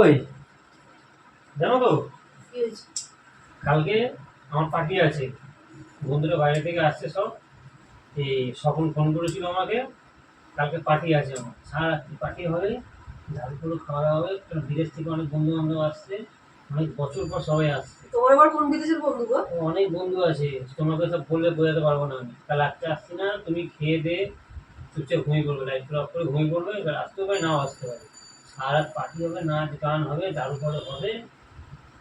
ওই জানো তো কালকে আমার পার্টি আছে, বন্ধুরা বাইরে থেকে আসছে সব। এই স্বপন ফোন করেছিল আমাকে, কালকে পার্টি আছে আমার, সারা রাত্রি পার্টি হবে, ঝাড়ুপুরো খাওয়া দাওয়া হবে। কারণ বিদেশ থেকে অনেক বন্ধু বান্ধব আসছে, অনেক বছর পর সবাই আসছে। তোমার আবার কোন বিদেশের বন্ধু গো? অনেক বন্ধু আছে, তোমাকে সব বললে বোঝাতে পারবো না আমি। কাল রাত্রে আসছি না, তুমি খেয়ে দে চুপচাপ ঘুমিয়ে পড়বে, লাইট অফ করে ঘুমিয়ে পড়বে। এবার আসতেও পারে নাও আসতে পারে। সারা রাত পার্টি হবে, নাচ গান হবে, দারু ফারু হবে,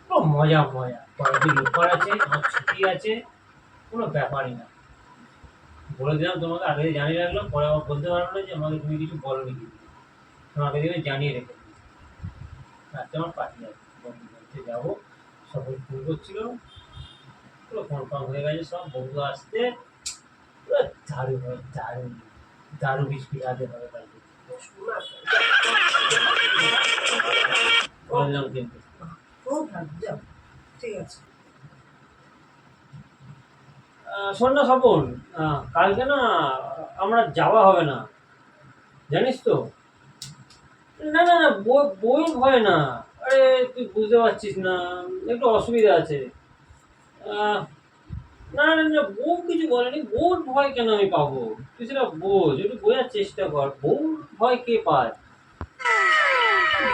পুরো মজা মজা। পরের দিন রোববার আছে, আমার ছুটি আছে, কোনো ব্যাপারই না। বলে দিলাম তোমাকে, আগে থেকে জানিয়ে রাখলাম, পরে আবার বলতে পারবো না যে আমাকে তুমি কিছু বলোনি, কিছু তোমাকে দিয়ে জানিয়ে রেখে দিই। রাত্রে আমার পার্টি আছে, বন্ধু বাড়িতে যাবো। সবাই ফোন করছিল, পুরো কনফার্ম হয়ে গেছে সব, বন্ধু আসতে পুরো দারুণ হবে, দারুণ দারুণ বিস্কুট হাতে হবে কালকে। বলে দিলাম কিন্তু। খুব ভালো, যাও, ঠিক আছে। শোন না স্বপন, কালকে না আমরা যাওয়া হবে না, জানিস তো। না না না, বই ভয় না। আরে তুই বুঝতে পারছিস না, একটু অসুবিধা আছে। আহ, না না না, বউ কিছু বলেনি। বউর ভয় কেন আমি পাবো? তুই সেটা বোঝ, একটু বোঝার চেষ্টা কর। বউর ভয় কে পায়?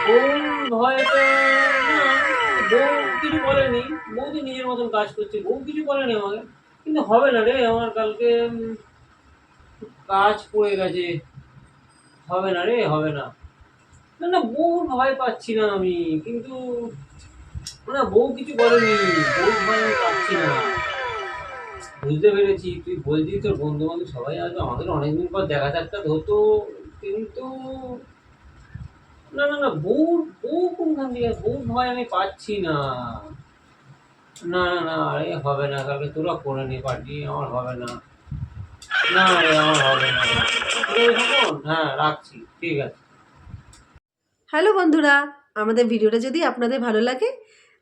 বউর ভয়টা না, বউ কিছু বলেনি। বউ তো নিজের মতন কাজ করছে, বউ কিছু বলেনি আমাকে। কিন্তু হবে না রে, আমার কালকে কাজ পড়ে গেছে। হবে না রে, হবে না। না না, বউর ভয় পাচ্ছি না আমি, কিন্তু না, বউ কিছু বলেনি। বউর ভয় আমি পাচ্ছি না। বুঝতে পেরেছি, তুই বলছিস তোর বন্ধু বান্ধব সবাই আসবে, আমাদের অনেকদিন পর দেখা সাক্ষাৎ হতো, কিন্তু না না না, বউ কোনখান থেকে? বউর ভয় আমি পাচ্ছি না। না না না, আরে হবে না, কালকে তোরা করে নে পার্টি, আমার হবে না। না রে, আমার হবে না। ঠিক আছে তখন, হ্যাঁ রাখছি, ঠিক আছে। হ্যালো বন্ধুরা, আমাদের ভিডিওটা যদি আপনাদের ভালো লাগে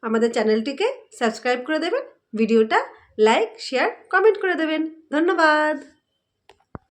আমাদের চ্যানেলটিকে সাবস্ক্রাইব করে দেবেন, ভিডিওটা লাইক শেয়ার কমেন্ট করে দেবেন। ধন্যবাদ।